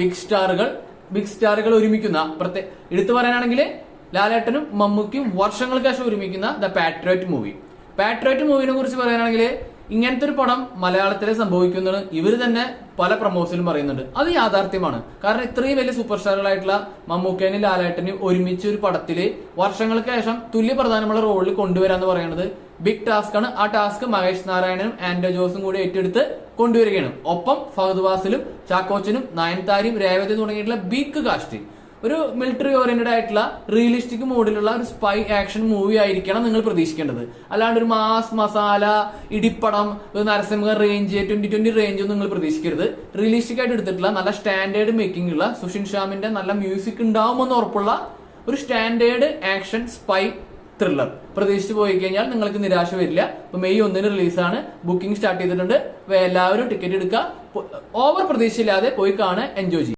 Big സ്റ്റാറുകൾ ഒരുമിക്കുന്ന എടുത്തു പറയാനാണെങ്കിൽ ലാലേട്ടനും മമ്മൂക്കും വർഷങ്ങൾക്ക് ശേഷം ഒരുമിക്കുന്ന ദ പാട്രിയോട്ട് മൂവിനെ കുറിച്ച് പറയാനാണെങ്കിൽ ഇങ്ങനത്തെ ഒരു പടം മലയാളത്തിലെ സംഭവിക്കുന്നത് ഇവർ തന്നെ പല പ്രമോഷനിലും പറയുന്നുണ്ട്. അത് യാഥാർത്ഥ്യമാണ്. കാരണം ഇത്രയും വലിയ സൂപ്പർ സ്റ്റാറുകളായിട്ടുള്ള മമ്മൂക്കേനും ലാലേട്ടനും ഒരുമിച്ച് ഒരു പടത്തില് വർഷങ്ങൾക്ക് ശേഷം തുല്യ പ്രധാനമുള്ള റോളിൽ കൊണ്ടുവരാന്ന് പറയുന്നത് ബിഗ് ടാസ്ക് ആണ്. ആ ടാസ്ക് മഹേഷ് നാരായണനും ആൻഡോ ജോസും കൂടി ഏറ്റെടുത്ത് കൊണ്ടുവരികയാണ്. ഒപ്പം ഫഹദ് ഫാസിലും ചാക്കോച്ചനും നയൻതാരയും രേവതി തുടങ്ങിയിട്ടുള്ള ബിഗ് കാസ്റ്റ്. ഒരു മിലിറ്ററി ഓറിയന്റഡ് ആയിട്ടുള്ള റിയലിസ്റ്റിക് മോഡിലുള്ള ഒരു സ്പൈ ആക്ഷൻ മൂവി ആയിരിക്കണം നിങ്ങൾ പ്രതീക്ഷിക്കേണ്ടത്. അല്ലാണ്ട് ഒരു മാസ് മസാല ഇടിപ്പടം നരസിംഹ റേഞ്ച് 2020 റേഞ്ച് ഒന്നും നിങ്ങൾ പ്രതീക്ഷിക്കരുത്. റിയലിസ്റ്റിക് ആയിട്ട് എടുത്തിട്ടുള്ള നല്ല സ്റ്റാൻഡേർഡ് മേക്കിംഗ് ഉള്ള സുഷിൻ ഷ്യാമിന്റെ നല്ല മ്യൂസിക് ഉണ്ടാവുമെന്ന് ഉറപ്പുള്ള ഒരു സ്റ്റാൻഡേർഡ് ആക്ഷൻ സ്പൈ ത്രില്ലർ പ്രതീക്ഷിച്ച് പോയി കഴിഞ്ഞാൽ നിങ്ങൾക്ക് നിരാശ വരില്ല. ഇപ്പൊ മെയ് 1 റിലീസാണ്. ബുക്കിംഗ് സ്റ്റാർട്ട് ചെയ്തിട്ടുണ്ട്. എല്ലാവരും ടിക്കറ്റ് എടുക്കുക. ഓവർ പ്രതീക്ഷയില്ലാതെ പോയി കാണാൻ എൻജോയ് ചെയ്യും.